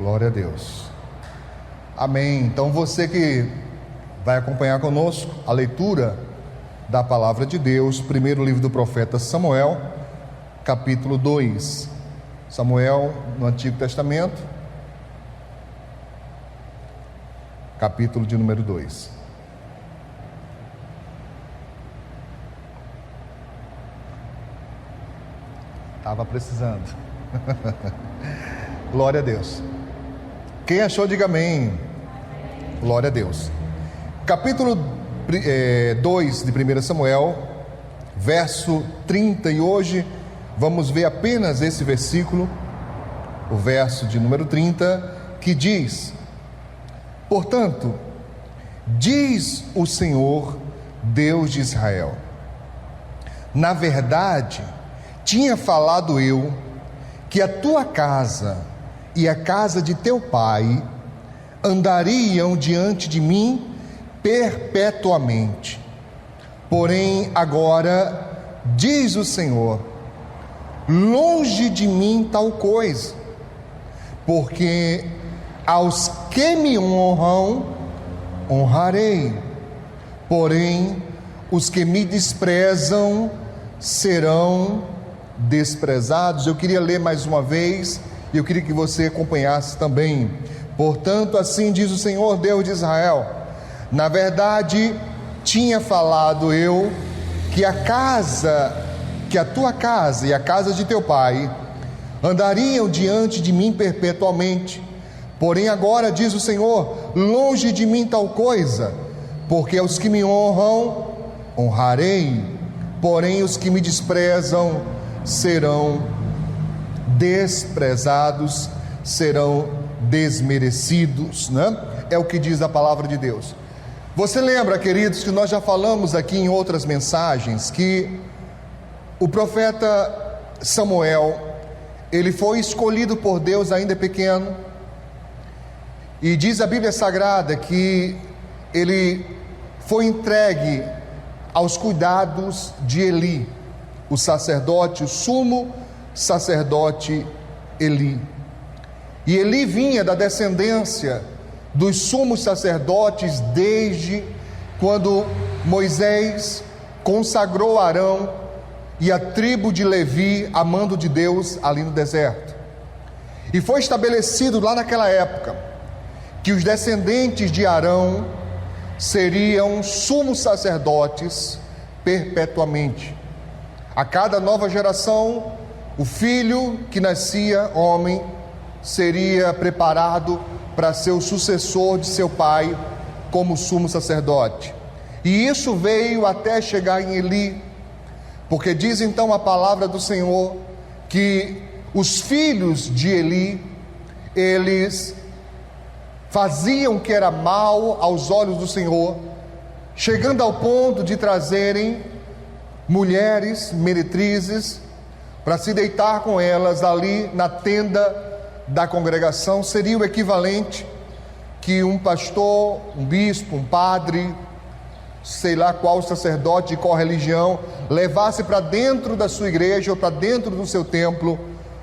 Glória a Deus. Amém. Então você que vai acompanhar conosco a leitura da palavra de Deus, primeiro livro do profeta Samuel, capítulo 2. Samuel no Antigo Testamento, capítulo de número 2. Estava precisando. Glória a Deus. Quem achou, diga amém. Glória a Deus. Capítulo 2 de 1 Samuel, verso 30. E hoje vamos ver apenas esse versículo, o verso de número 30, que diz: portanto, diz o Senhor, Deus de Israel, na verdade, tinha falado eu que a tua casa e a casa de teu pai andariam diante de mim perpetuamente. Porém, agora, diz o Senhor, longe de mim tal coisa, porque aos que me honram, honrarei, porém, os que me desprezam serão desprezados. Eu queria ler mais uma vez, e eu queria que você acompanhasse também. Portanto, assim diz o Senhor, Deus de Israel, na verdade, tinha falado eu que a tua casa e a casa de teu pai andariam diante de mim perpetuamente. Porém agora, diz o Senhor, longe de mim tal coisa, porque aos que me honram, honrarei, porém os que me desprezam serão desprezados, serão desmerecidos, né? É o que diz a palavra de Deus. Você lembra, queridos, que nós já falamos aqui em outras mensagens que o profeta Samuel, ele foi escolhido por Deus ainda pequeno, e diz a Bíblia Sagrada que ele foi entregue aos cuidados de Eli, o sacerdote, o sumo sacerdote Eli. E Eli vinha da descendência dos sumos sacerdotes desde quando Moisés consagrou Arão e a tribo de Levi a mando de Deus ali no deserto. E foi estabelecido lá naquela época que os descendentes de Arão seriam sumos sacerdotes perpetuamente. A cada nova geração, o filho que nascia homem seria preparado para ser o sucessor de seu pai como sumo sacerdote. E isso veio até chegar em Eli, porque diz então a palavra do Senhor que os filhos de Eli, eles faziam o que era mal aos olhos do Senhor, chegando ao ponto de trazerem mulheres meretrizes para se deitar com elas ali na tenda da congregação. Seria o equivalente que um pastor, um bispo, um padre, sei lá qual sacerdote de qual religião, levasse para dentro da sua igreja ou para dentro do seu templo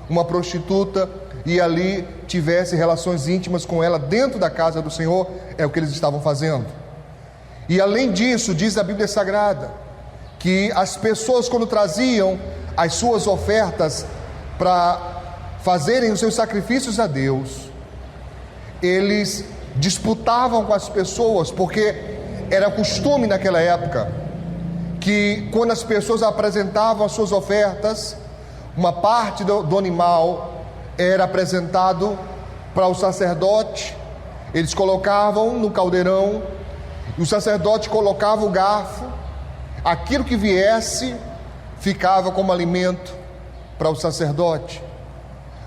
uma prostituta e ali tivesse relações íntimas com ela dentro da casa do Senhor. É o que eles estavam fazendo. E além disso, diz a Bíblia Sagrada que as pessoas, quando traziam as suas ofertas para fazerem os seus sacrifícios a Deus, eles disputavam com as pessoas, porque era costume naquela época que quando as pessoas apresentavam as suas ofertas, uma parte do animal era apresentado para o sacerdote. Eles colocavam no caldeirão, e o sacerdote colocava o garfo, aquilo que viesse ficava como alimento para o sacerdote,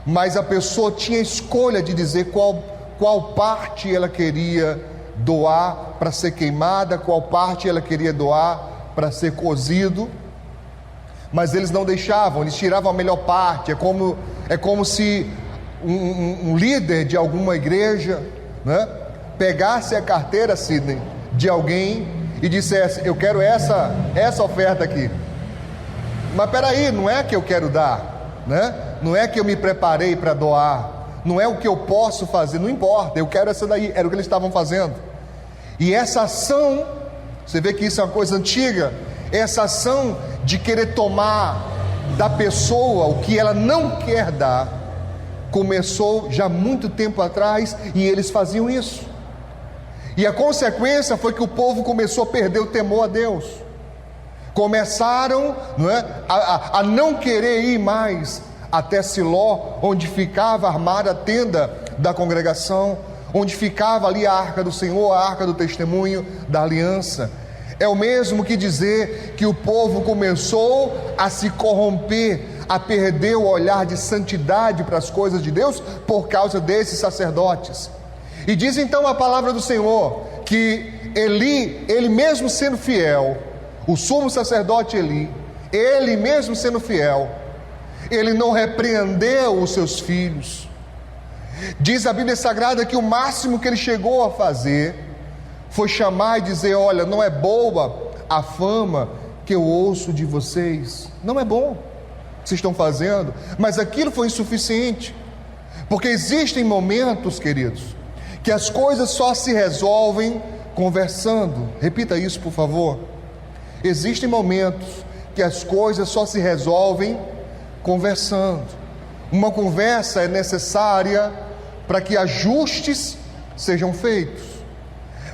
mas a pessoa tinha escolha de dizer qual parte ela queria doar para ser queimada, qual parte ela queria doar para ser cozido. Mas eles não deixavam, eles tiravam a melhor parte. É como se um líder de alguma igreja, né, pegasse a carteira, Sidney, de alguém e dissesse: eu quero essa oferta aqui. Mas peraí, não é que eu quero dar, né? Não é que eu me preparei para doar, não é o que eu posso fazer, não importa, eu quero essa daí. Era o que eles estavam fazendo. E essa ação, você vê que isso é uma coisa antiga, essa ação de querer tomar da pessoa o que ela não quer dar, começou já muito tempo atrás, e eles faziam isso. E a consequência foi que o povo começou a perder o temor a Deus. Começaram, não é, a não querer ir mais até Siló, onde ficava armada a tenda da congregação, onde ficava ali a arca do Senhor, a arca do testemunho da aliança. É o mesmo que dizer que o povo começou a se corromper, a perder o olhar de santidade para as coisas de Deus por causa desses sacerdotes. E diz então a palavra do Senhor que Eli, ele mesmo sendo fiel, o sumo sacerdote Eli, ele mesmo sendo fiel, ele não repreendeu os seus filhos. Diz a Bíblia Sagrada que o máximo que ele chegou a fazer foi chamar e dizer: olha, não é boa a fama que eu ouço de vocês, não é bom o que vocês estão fazendo. Mas aquilo foi insuficiente, porque existem momentos, queridos, que as coisas só se resolvem conversando. Repita isso, por favor. Existem momentos que as coisas só se resolvem conversando. Uma conversa é necessária para que ajustes sejam feitos,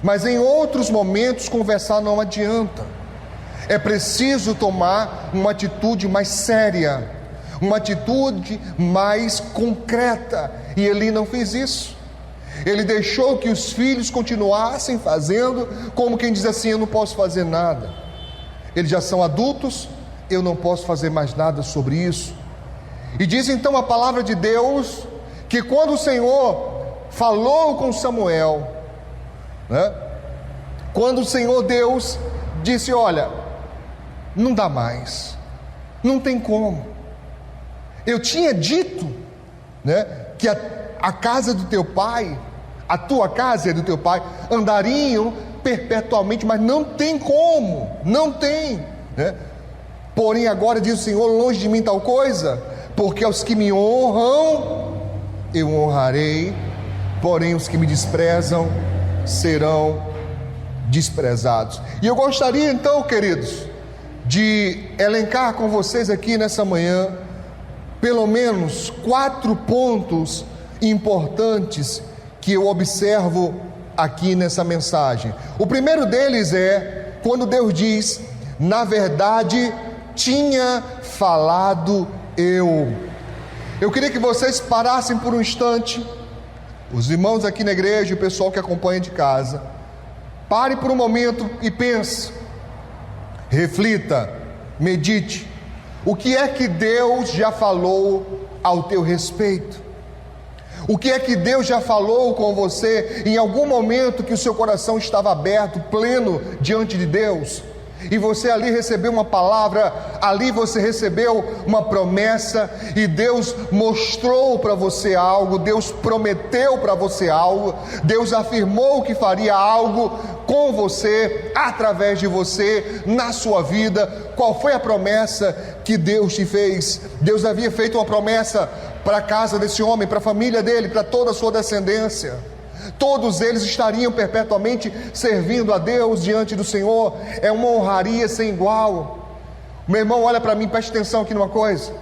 mas em outros momentos conversar não adianta. É preciso tomar uma atitude mais séria, uma atitude mais concreta, e ele não fez isso. Ele deixou que os filhos continuassem fazendo, como quem diz assim: eu não posso fazer nada, eles já são adultos, eu não posso fazer mais nada sobre isso. E diz então a palavra de Deus que quando o Senhor falou com Samuel, né, quando o Senhor Deus disse: olha, não dá mais, não tem como, eu tinha dito, né, que a casa do teu pai, a tua casa e a do teu pai andariam perpetuamente, mas não tem como, não tem, né? Porém agora diz o Senhor: longe de mim tal coisa, porque aos que me honram eu honrarei, porém os que me desprezam serão desprezados. E eu gostaria então, queridos, de elencar com vocês aqui nessa manhã pelo menos 4 pontos importantes que eu observo aqui nessa mensagem. O primeiro deles é quando Deus diz: na verdade tinha falado eu. Eu queria que vocês parassem por um instante, os irmãos aqui na igreja e o pessoal que acompanha de casa. Pare por um momento e pense, reflita, medite. O que é que Deus já falou ao teu respeito? O que é que Deus já falou com você em algum momento que o seu coração estava aberto, pleno diante de Deus? E você ali recebeu uma palavra, ali você recebeu uma promessa, e Deus mostrou para você algo, Deus prometeu para você algo, Deus afirmou que faria algo com você, através de você, na sua vida. Qual foi a promessa que Deus te fez? Deus havia feito uma promessa para a casa desse homem, para a família dele, para toda a sua descendência. Todos eles estariam perpetuamente servindo a Deus diante do Senhor. É uma honraria sem igual. Meu irmão, olha para mim, preste atenção aqui numa coisa.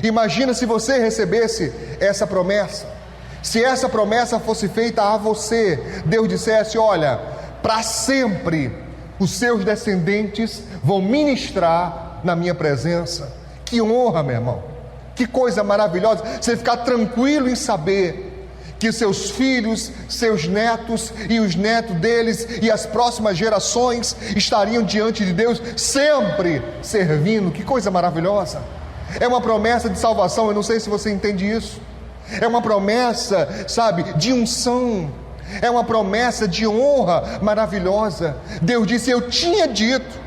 Imagina se você recebesse essa promessa, se essa promessa fosse feita a você. Deus dissesse: olha, para sempre os seus descendentes vão ministrar na minha presença. Que honra, meu irmão, que coisa maravilhosa, você ficar tranquilo em saber que seus filhos, seus netos e os netos deles e as próximas gerações estariam diante de Deus sempre servindo. Que coisa maravilhosa! É uma promessa de salvação. Eu não sei se você entende isso. É uma promessa, sabe, de unção. É uma promessa de honra maravilhosa. Deus disse: eu tinha dito.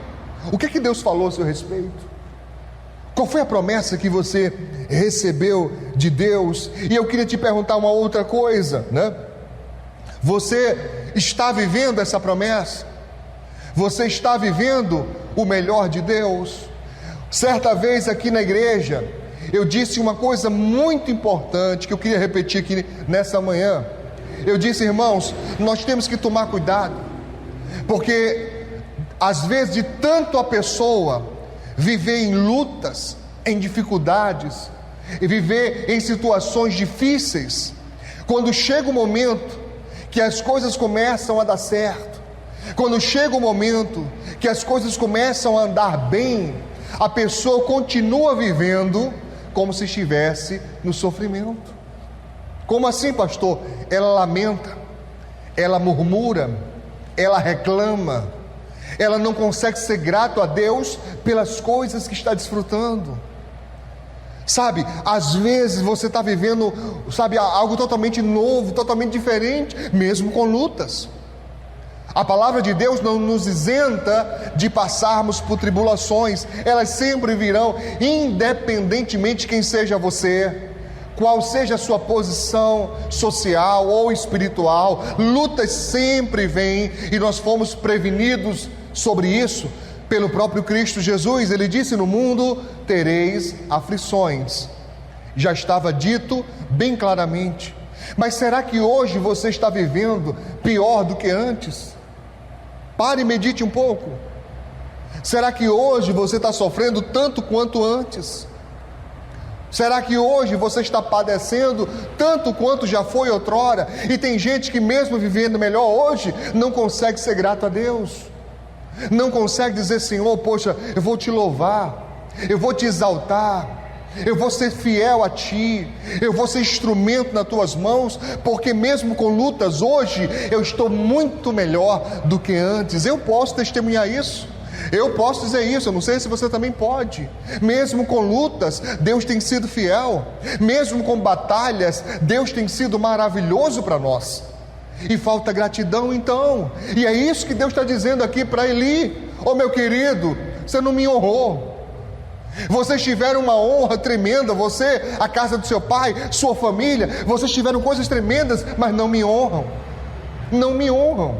O que Deus falou a seu respeito? Qual foi a promessa que você recebeu de Deus? E eu queria te perguntar uma outra coisa, né? Você está vivendo essa promessa? Você está vivendo o melhor de Deus? Certa vez aqui na igreja, eu disse uma coisa muito importante que eu queria repetir aqui nessa manhã. Eu disse, irmãos, nós temos que tomar cuidado, porque às vezes de tanto a pessoa viver em lutas, em dificuldades, e viver em situações difíceis, quando chega o momento que as coisas começam a dar certo, quando chega o momento que as coisas começam a andar bem, a pessoa continua vivendo como se estivesse no sofrimento. Como assim, pastor? Ela lamenta, ela murmura, ela reclama, ela não consegue ser grato a Deus pelas coisas que está desfrutando. Sabe, às vezes você está vivendo, sabe, algo totalmente novo, totalmente diferente, mesmo com lutas. A palavra de Deus não nos isenta de passarmos por tribulações, elas sempre virão, independentemente de quem seja você, qual seja a sua posição social ou espiritual. Lutas sempre vêm, e nós fomos prevenidos sobre isso pelo próprio Cristo Jesus. Ele disse: no mundo tereis aflições. Já estava dito bem claramente. Mas será que hoje você está vivendo pior do que antes? Pare e medite um pouco. Será que hoje você está sofrendo tanto quanto antes? Será que hoje você está padecendo tanto quanto já foi outrora? E tem gente que mesmo vivendo melhor hoje, não consegue ser grato a Deus, não consegue dizer: Senhor, poxa, eu vou te louvar, eu vou te exaltar, eu vou ser fiel a Ti, eu vou ser instrumento nas Tuas mãos, porque mesmo com lutas hoje, eu estou muito melhor do que antes. Eu posso testemunhar isso, eu posso dizer isso, eu não sei se você também pode. Mesmo com lutas, Deus tem sido fiel. Mesmo com batalhas, Deus tem sido maravilhoso para nós. E falta gratidão então. E é isso que Deus está dizendo aqui para Eli: ô meu querido, você não me honrou. Vocês tiveram uma honra tremenda, você, a casa do seu pai, sua família, vocês tiveram coisas tremendas, mas não me honram. Não me honram.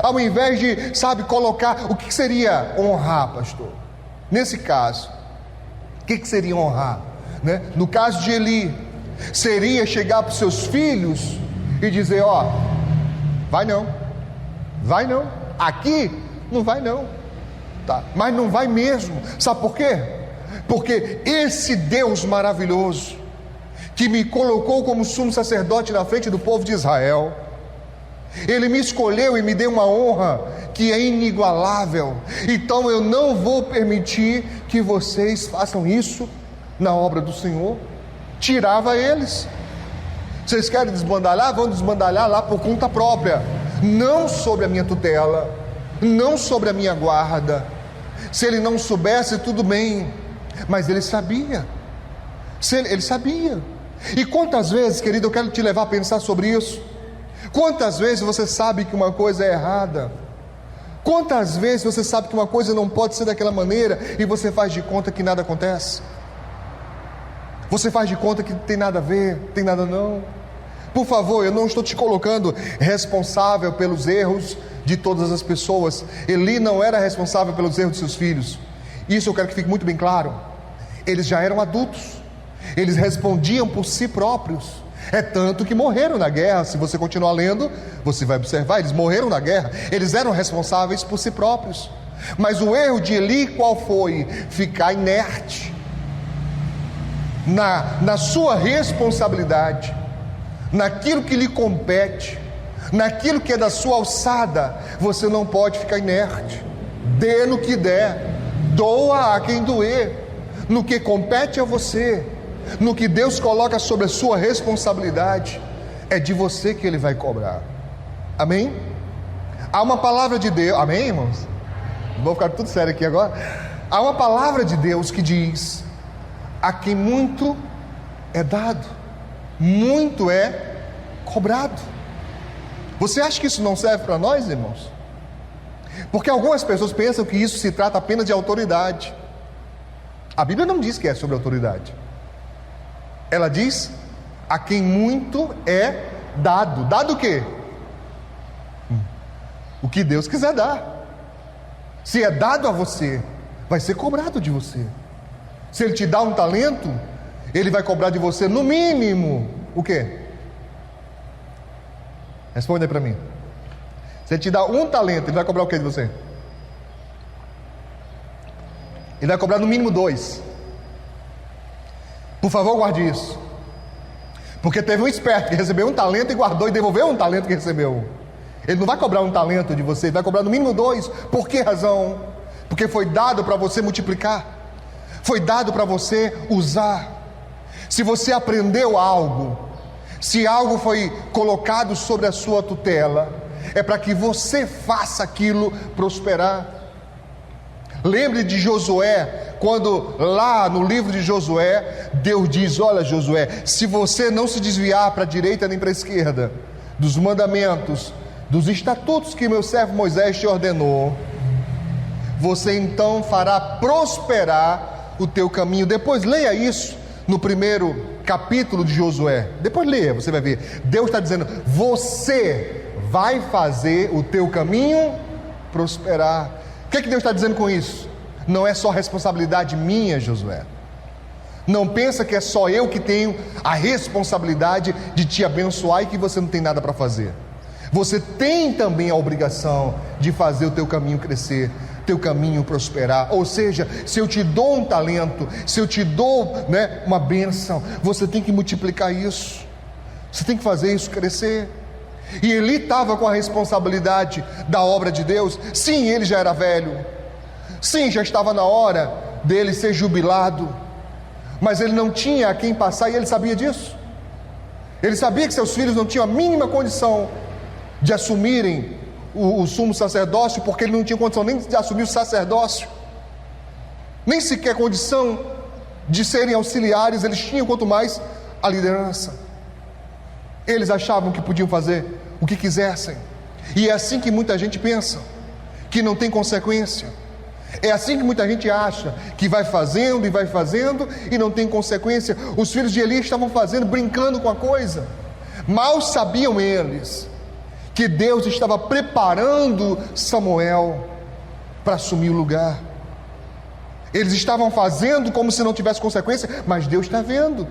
Ao invés de, sabe, colocar, o que seria honrar, pastor? Nesse caso, o que seria honrar, né? No caso de Eli, seria chegar para os seus filhos e dizer: ó, vai não, aqui não vai não, tá? Mas não vai mesmo. Sabe por quê? Porque esse Deus maravilhoso, que me colocou como sumo sacerdote na frente do povo de Israel, Ele me escolheu e me deu uma honra que é inigualável. Então eu não vou permitir que vocês façam isso na obra do Senhor. Tirava eles. Vocês querem desbandalhar? Vão desbandalhar lá por conta própria, não sobre a minha tutela, não sobre a minha guarda. Se ele não soubesse, tudo bem, mas ele sabia. Ele sabia. E quantas vezes, querido, eu quero te levar a pensar sobre isso. Quantas vezes você sabe que uma coisa é errada? Quantas vezes você sabe que uma coisa não pode ser daquela maneira e você faz de conta que nada acontece? Você faz de conta que não tem nada a ver, tem nada não. Por favor, eu não estou te colocando responsável pelos erros de todas as pessoas. Eli não era responsável pelos erros de seus filhos. Isso eu quero que fique muito bem claro. Eles já eram adultos, eles respondiam por si próprios. É tanto que morreram na guerra. Se você continuar lendo, você vai observar, eles morreram na guerra. Eles eram responsáveis por si próprios. Mas o erro de Eli qual foi? Ficar inerte na sua responsabilidade, naquilo que lhe compete, naquilo que é da sua alçada. Você não pode ficar inerte. Dê no que der, doa a quem doer. No que compete a você, no que Deus coloca sobre a sua responsabilidade, é de você que Ele vai cobrar. Amém? Há uma palavra de Deus, amém, irmãos? Vou ficar tudo sério aqui agora. Há uma palavra de Deus que diz: a quem muito é dado, muito é cobrado. Você acha que isso não serve para nós, irmãos? Porque algumas pessoas pensam que isso se trata apenas de autoridade. A Bíblia não diz que é sobre autoridade. Ela diz: a quem muito é dado. Dado o quê? O que Deus quiser dar. Se é dado a você, vai ser cobrado de você. Se Ele te dá um talento, Ele vai cobrar de você no mínimo o quê? Responde aí para mim. Se ele te dá um talento, ele vai cobrar o que de você? Ele vai cobrar no mínimo 2. Por favor, guarde isso. Porque teve um esperto que recebeu um talento e guardou e devolveu um talento que recebeu. Ele não vai cobrar um talento de você, ele vai cobrar no mínimo 2. Por que razão? Porque foi dado para você multiplicar, foi dado para você usar. Se você aprendeu algo, se algo foi colocado sobre a sua tutela, é para que você faça aquilo prosperar. Lembre de Josué, quando lá no livro de Josué, Deus diz: olha Josué, se você não se desviar para a direita nem para a esquerda dos mandamentos, dos estatutos que meu servo Moisés te ordenou, você então fará prosperar o teu caminho. Depois leia isso no primeiro capítulo de Josué, depois leia, você vai ver, Deus está dizendo: você vai fazer o teu caminho prosperar. O que Deus está dizendo com isso? Não é só responsabilidade minha, Josué. Não pensa que é só eu que tenho a responsabilidade de te abençoar e que você não tem nada para fazer. Você tem também a obrigação de fazer o teu caminho crescer, teu caminho prosperar. Ou seja, se eu te dou um talento, se eu te dou, uma bênção, você tem que multiplicar isso. Você tem que fazer isso crescer. E Eli estava com a responsabilidade da obra de Deus. Sim, ele já era velho. Sim, já estava na hora dele ser jubilado. Mas ele não tinha a quem passar, e ele sabia disso. Ele sabia que seus filhos não tinham a mínima condição de assumirem o sumo sacerdócio, porque ele não tinha condição nem de assumir o sacerdócio, nem sequer condição de serem auxiliares eles tinham, quanto mais a liderança. Eles achavam que podiam fazer o que quisessem, e é assim que muita gente pensa, que não tem consequência. É assim que muita gente acha, que vai fazendo e não tem consequência. Os filhos de Eli estavam fazendo, brincando com a coisa. Mal sabiam eles que Deus estava preparando Samuel para assumir o lugar. Eles estavam fazendo como se não tivesse consequência, mas Deus está vendo.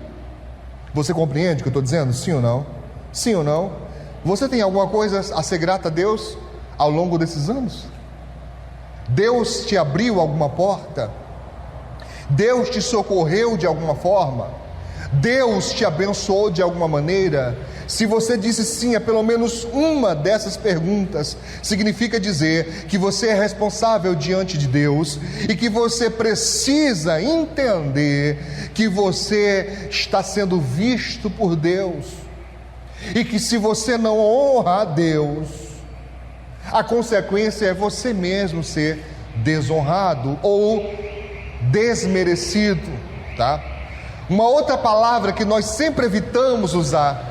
Você compreende o que eu estou dizendo? Sim ou não? Sim ou não? Você tem alguma coisa a ser grata a Deus ao longo desses anos? Deus te abriu alguma porta? Deus te socorreu de alguma forma? Deus te abençoou de alguma maneira? Se você disse sim a pelo menos uma dessas perguntas, significa dizer que você é responsável diante de Deus e que você precisa entender que você está sendo visto por Deus, e que se você não honra a Deus, a consequência é você mesmo ser desonrado ou desmerecido, tá? Uma outra palavra que nós sempre evitamos usar,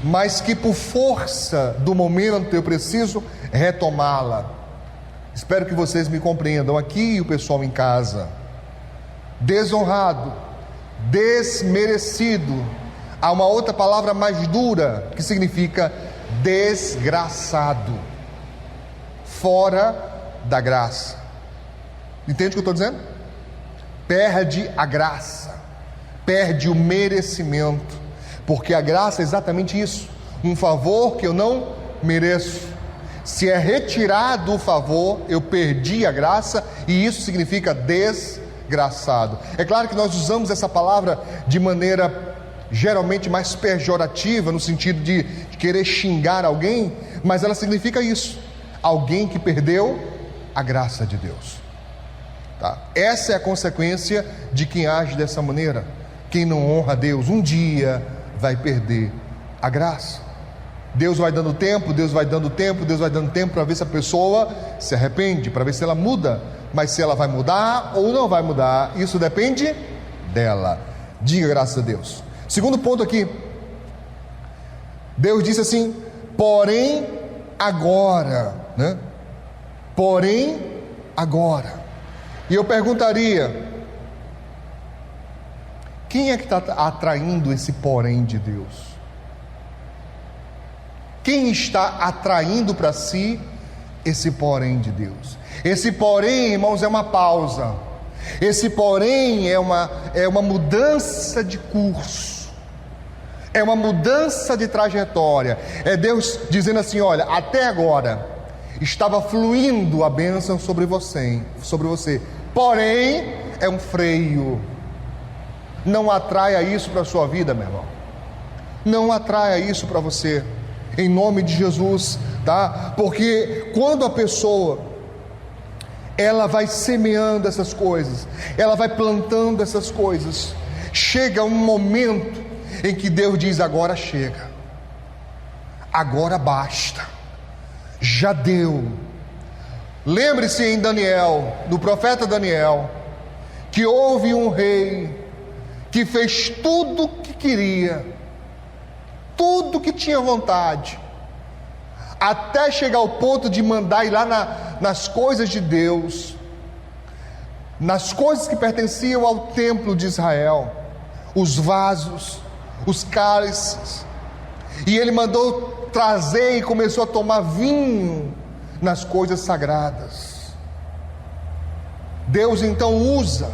mas que por força do momento eu preciso retomá-la. Espero que vocês me compreendam aqui e o pessoal em casa. Desonrado, desmerecido. Há uma outra palavra mais dura que significa desgraçado, fora da graça. Entende o que eu estou dizendo? Perde a graça, perde o merecimento, porque a graça é exatamente isso, um favor que eu não mereço. Se é retirado o favor, eu perdi a graça, e isso significa desgraçado. É claro que nós usamos essa palavra de maneira geralmente mais pejorativa, no sentido de querer xingar alguém, mas ela significa isso: alguém que perdeu a graça de Deus, tá? Essa é a consequência de quem age dessa maneira. Quem não honra a Deus, um dia vai perder a graça. Deus vai dando tempo, Deus vai dando tempo para ver se a pessoa se arrepende, para ver se ela muda. Mas se ela vai mudar ou não vai mudar, isso depende dela. Diga graças a Deus. Segundo ponto aqui, Deus disse assim: porém agora, Porém agora. E eu perguntaria: quem é que está atraindo esse porém de Deus? Quem está atraindo para si esse porém de Deus? Esse porém, irmãos, é uma pausa. Esse porém é uma mudança de curso, é uma mudança de trajetória. É Deus dizendo assim: olha, até agora estava fluindo a bênção sobre você, porém é um freio. Não atraia isso para a sua vida, meu irmão. Não atraia isso para você, em nome de Jesus, tá? Porque quando a pessoa, ela vai semeando essas coisas, ela vai plantando essas coisas, chega um momento em que Deus diz: agora chega, agora basta, já deu. Lembre-se em Daniel, do profeta Daniel, que houve um rei que fez tudo o que queria, tudo que tinha vontade, até chegar ao ponto de mandar ir lá nas coisas de Deus, nas coisas que pertenciam ao templo de Israel, os vasos, os cálices, e ele mandou trazer e começou a tomar vinho nas coisas sagradas. Deus então usa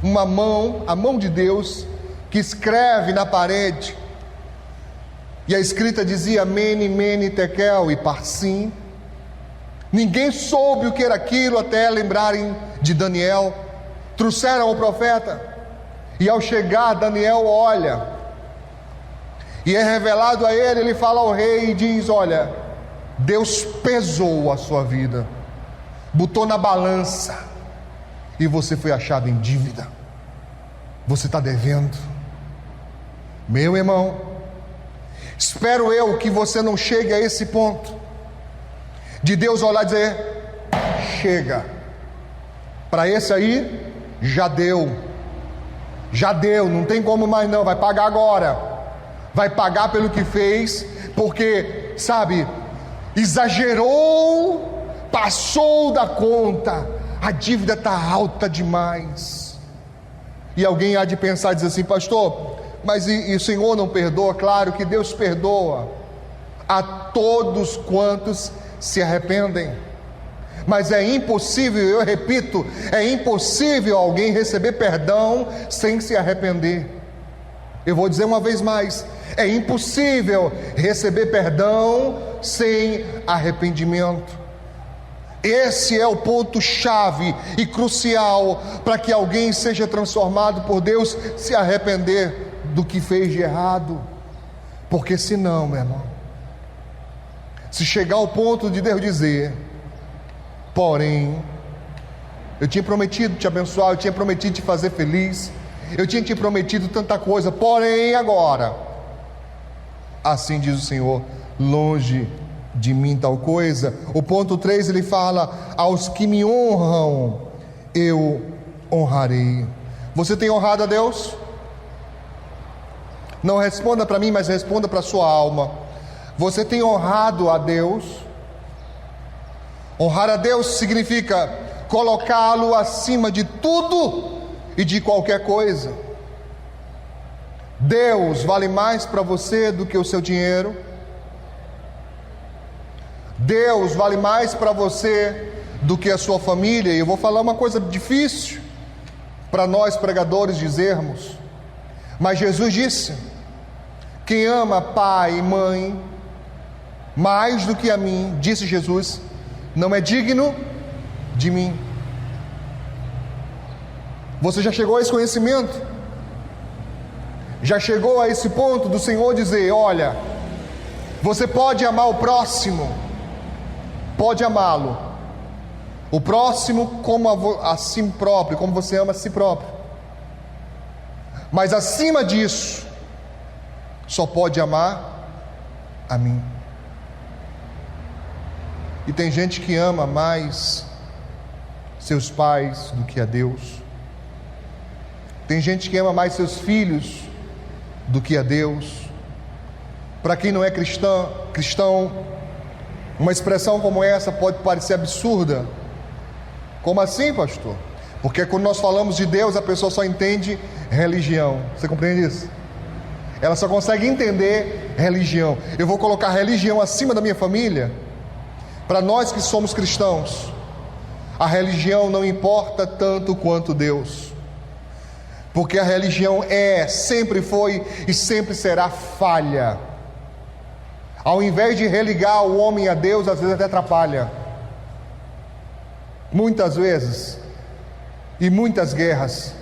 uma mão, a mão de Deus, que escreve na parede, e a escrita dizia Mene, Mene, Tekel e Parsim. Ninguém soube o que era aquilo até lembrarem de Daniel. Trouxeram o profeta, e ao chegar Daniel olha, e é revelado a ele, ele fala ao rei e diz: olha, Deus pesou a sua vida, botou na balança, e você foi achado em dívida, você está devendo. Meu irmão, espero eu que você não chegue a esse ponto de Deus olhar e dizer: chega, para esse aí já deu, não tem como mais não, vai pagar agora, vai pagar pelo que fez, porque, sabe, exagerou, passou da conta, a dívida está alta demais. E alguém há de pensar e dizer assim: pastor, mas e o Senhor não perdoa? Claro que Deus perdoa a todos quantos se arrependem, mas é impossível, eu repito, é impossível alguém receber perdão sem se arrepender. Eu vou dizer uma vez mais: é impossível receber perdão sem arrependimento. Esse é o ponto chave e crucial para que alguém seja transformado por Deus: se arrepender do que fez de errado. Porque senão, meu irmão, se chegar ao ponto de Deus dizer: porém, eu tinha prometido te abençoar, eu tinha prometido te fazer feliz, eu tinha te prometido tanta coisa, porém agora, assim diz o Senhor, longe de mim tal coisa. O ponto 3, ele fala: aos que me honram eu honrarei. Você tem honrado a Deus? Não responda para mim, mas responda para a sua alma. Você tem honrado a Deus? Honrar a Deus significa colocá-lo acima de tudo e de qualquer coisa. Deus vale mais para você do que o seu dinheiro. Deus vale mais para você do que a sua família. E eu vou falar uma coisa difícil para nós pregadores dizermos, mas Jesus disse: quem ama pai e mãe mais do que a mim, disse Jesus, não é digno de mim. Você já chegou a esse conhecimento? Já chegou a esse ponto do Senhor dizer: olha, você pode amar o próximo, pode amá-lo, o próximo como a si próprio, como você ama a si próprio, mas acima disso, só pode amar a mim. E tem gente que ama mais seus pais do que a Deus. Tem gente que ama mais seus filhos do que a Deus. Para quem não é cristão, uma expressão como essa pode parecer absurda. Como assim, pastor? Porque quando nós falamos de Deus, a pessoa só entende religião. Você compreende isso? Ela só consegue entender religião. Eu vou colocar religião acima da minha família? Para nós que somos cristãos, a religião não importa tanto quanto Deus. Porque a religião sempre foi e sempre será falha. Ao invés de religar o homem a Deus, às vezes até atrapalha. Muitas vezes, e muitas guerras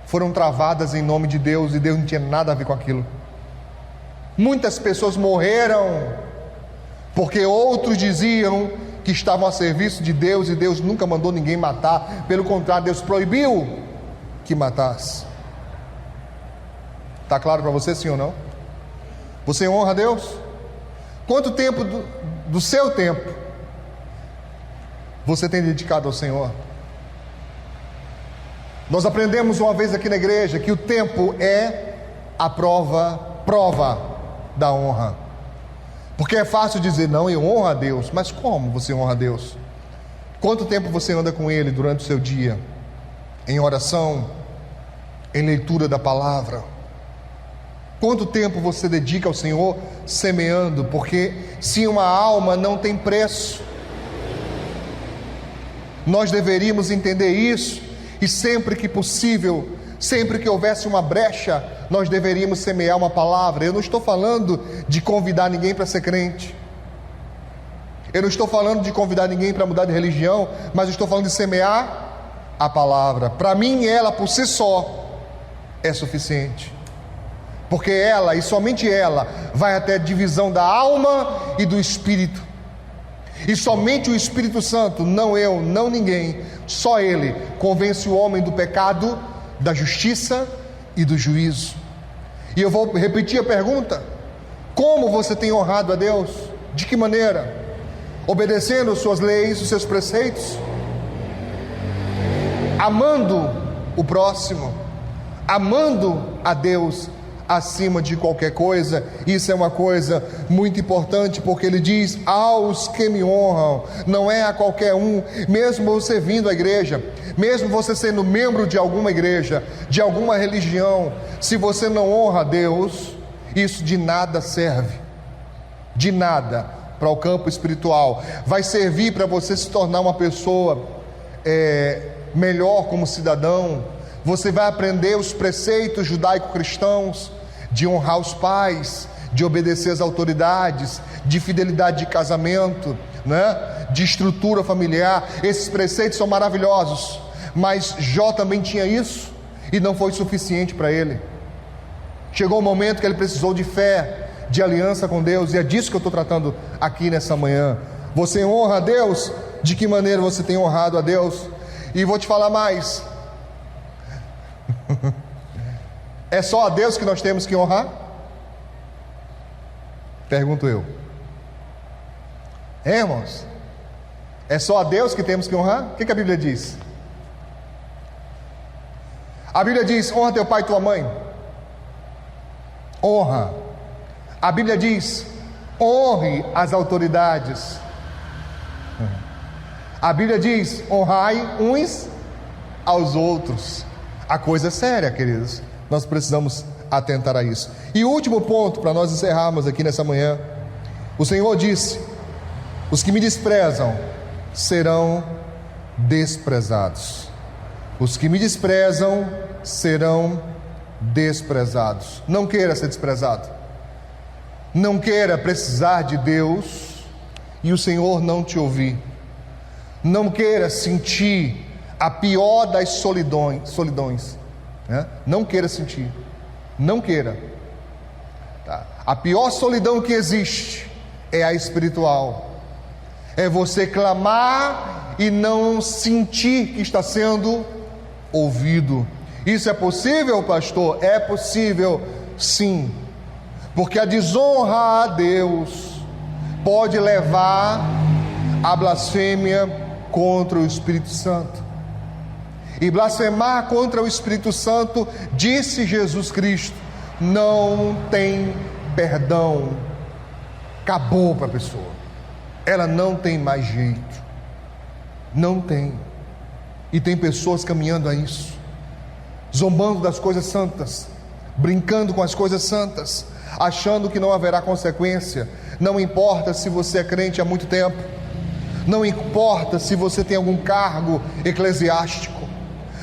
foram travadas em nome de Deus, e Deus não tinha nada a ver com aquilo. Muitas pessoas morreram porque outros diziam que estavam a serviço de Deus, e Deus nunca mandou ninguém matar. Pelo contrário, Deus proibiu que matasse. Está claro para você, sim ou não? Você honra a Deus? Quanto tempo do seu tempo você tem dedicado ao Senhor? Nós aprendemos uma vez aqui na igreja que o tempo é a prova da honra. Porque é fácil dizer, não, eu honro a Deus. Mas como você honra a Deus? Quanto tempo você anda com Ele durante o seu dia? Em oração, em leitura da palavra? Quanto tempo você dedica ao Senhor semeando? Porque se uma alma não tem preço, nós deveríamos entender isso, e sempre que possível, sempre que houvesse uma brecha, nós deveríamos semear uma palavra. Eu não estou falando de convidar ninguém para ser crente, eu não estou falando de convidar ninguém para mudar de religião, mas eu estou falando de semear a palavra. Para mim, ela por si só é suficiente, porque ela, e somente ela, vai até a divisão da alma e do espírito. E somente o Espírito Santo, não eu, não ninguém, só Ele convence o homem do pecado, da justiça e do juízo. E eu vou repetir a pergunta: como você tem honrado a Deus? De que maneira? Obedecendo suas leis, os seus preceitos, amando o próximo, amando a Deus acima de qualquer coisa. Isso é uma coisa muito importante, porque ele diz: aos que me honram, não é a qualquer um. Mesmo você vindo à igreja, mesmo você sendo membro de alguma igreja, de alguma religião, se você não honra a Deus, isso de nada serve, de nada para o campo espiritual. Vai servir para você se tornar uma pessoa melhor como cidadão. Você vai aprender os preceitos judaico-cristãos de honrar os pais, de obedecer às autoridades, de fidelidade de casamento, né? De estrutura familiar. Esses preceitos são maravilhosos, mas Jó também tinha isso e não foi suficiente para ele. Chegou um momento que ele precisou de fé, de aliança com Deus, e é disso que eu estou tratando aqui nessa manhã. Você honra a Deus? De que maneira você tem honrado a Deus? E vou te falar mais. É só a Deus que nós temos que honrar? Pergunto eu. Irmãos? É só a Deus que temos que honrar? O que a Bíblia diz? A Bíblia diz: honra teu pai e tua mãe. Honra. A Bíblia diz: honre as autoridades. A Bíblia diz: honrai uns aos outros. A coisa é séria, queridos. Nós precisamos atentar a isso. E o último ponto, para nós encerrarmos aqui nessa manhã: o Senhor disse: os que me desprezam serão desprezados. Os que me desprezam serão desprezados. Não queira ser desprezado. Não queira precisar de Deus e o Senhor não te ouvir. Não queira sentir a pior das solidões, né? Não queira sentir. Não queira, tá? A pior solidão que existe é a espiritual. É você clamar e não sentir que está sendo ouvido. Isso é possível, pastor? É possível, sim. Porque a desonra a Deus pode levar à blasfêmia contra o Espírito Santo. E blasfemar contra o Espírito Santo, disse Jesus Cristo, não tem perdão. Acabou para a pessoa. Ela não tem mais jeito. Não tem. E tem pessoas caminhando a isso, zombando das coisas santas, brincando com as coisas santas, achando que não haverá consequência. Não importa se você é crente há muito tempo, Não importa se você tem algum cargo eclesiástico,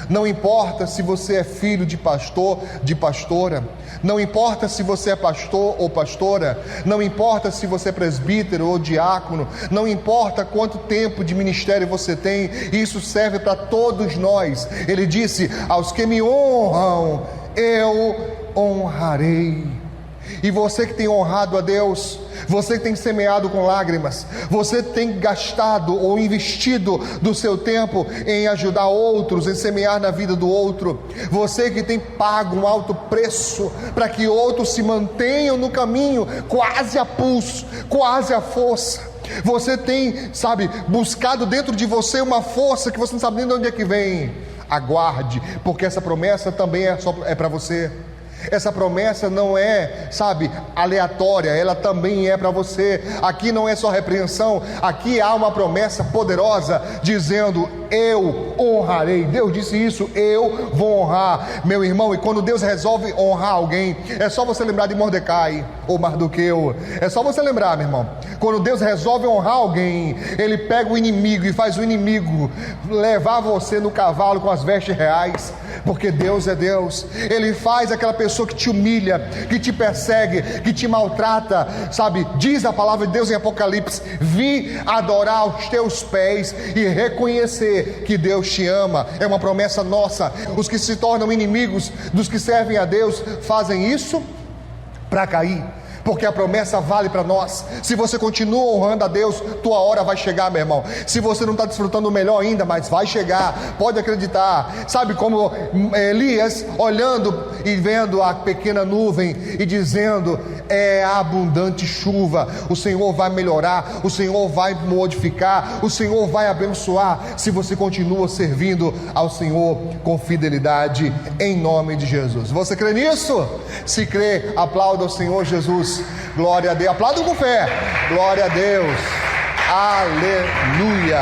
não importa se você é filho de pastor, de pastora, não importa se você é pastor ou pastora, não importa se você é presbítero ou diácono, não importa quanto tempo de ministério você tem, isso serve para todos nós. Ele disse: aos que me honram, eu honrarei. E você que tem honrado a Deus, você que tem semeado com lágrimas, você tem gastado ou investido do seu tempo em ajudar outros, em semear na vida do outro, você que tem pago um alto preço para que outros se mantenham no caminho, quase a pulso, quase a força. Você tem, buscado dentro de você uma força que você não sabe nem de onde é que vem. Aguarde, porque essa promessa também é para você. Essa promessa não é, aleatória, ela também é para você. Aqui não é só repreensão, aqui há uma promessa poderosa dizendo: eu honrarei. Deus disse isso: eu vou honrar, meu irmão. E quando Deus resolve honrar alguém, é só você lembrar de Mordecai ou Mardoqueu. É só você lembrar, meu irmão. Quando Deus resolve honrar alguém, Ele pega o inimigo e faz o inimigo levar você no cavalo com as vestes reais, porque Deus é Deus. Ele faz aquela pessoa que te humilha, que te persegue, que te maltrata, diz a palavra de Deus em Apocalipse: vi adorar aos teus pés e reconhecer que Deus te ama. É uma promessa nossa. Os que se tornam inimigos dos que servem a Deus fazem isso para cair, porque a promessa vale para nós. Se você continua honrando a Deus, tua hora vai chegar, meu irmão. Se você não está desfrutando o melhor ainda, mas vai chegar, pode acreditar. Sabe como Elias olhando e vendo a pequena nuvem e dizendo: é a abundante chuva, o Senhor vai melhorar, o Senhor vai modificar, o Senhor vai abençoar, se você continua servindo ao Senhor com fidelidade, em nome de Jesus. Você crê nisso? Se crê, aplauda o Senhor Jesus. Glória a Deus. Aplauda com fé. Glória a Deus. Aleluia.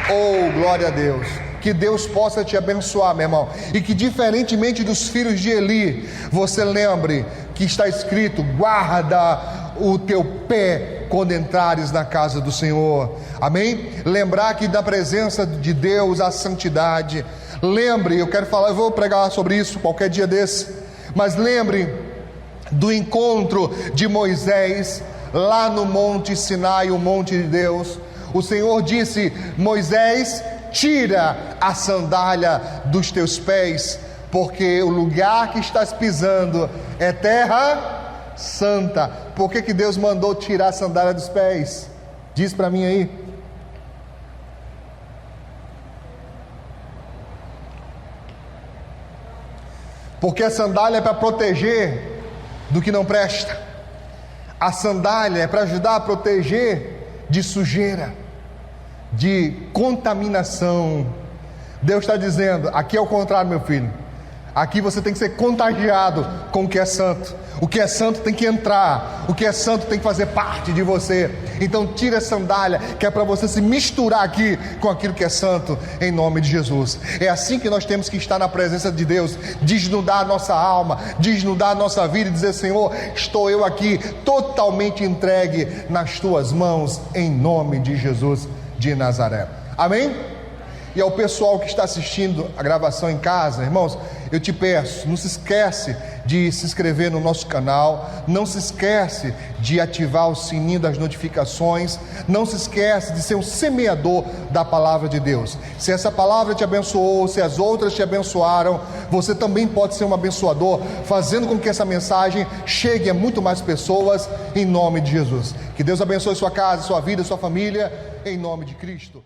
Oh, glória a Deus. Que Deus possa te abençoar, meu irmão, e que, diferentemente dos filhos de Eli, você lembre que está escrito: guarda o teu pé quando entrares na casa do Senhor. Amém? Lembrar que da presença de Deus há santidade. Lembre, eu vou pregar sobre isso qualquer dia desse, mas lembre do encontro de Moisés lá no Monte Sinai, o monte de Deus. O Senhor disse: Moisés, tira a sandália dos teus pés, porque o lugar que estás pisando é terra santa. Por que Deus mandou tirar a sandália dos pés? Diz para mim aí. Porque a sandália é para proteger do que não presta. A sandália é para ajudar a proteger de sujeira, de contaminação. Deus está dizendo: aqui é o contrário, meu filho. Aqui você tem que ser contagiado com o que é santo. O que é santo tem que entrar, o que é santo tem que fazer parte de você. Então tira a sandália, que é para você se misturar aqui com aquilo que é santo, em nome de Jesus. É assim que nós temos que estar na presença de Deus, desnudar a nossa alma, desnudar a nossa vida e dizer: Senhor, estou eu aqui totalmente entregue nas tuas mãos, em nome de Jesus de Nazaré. Amém? E ao pessoal que está assistindo a gravação em casa, irmãos, eu te peço, não se esquece de se inscrever no nosso canal, não se esquece de ativar o sininho das notificações, não se esquece de ser um semeador da palavra de Deus. Se essa palavra te abençoou, se as outras te abençoaram, você também pode ser um abençoador, fazendo com que essa mensagem chegue a muito mais pessoas, em nome de Jesus. Que Deus abençoe sua casa, sua vida, sua família, em nome de Cristo.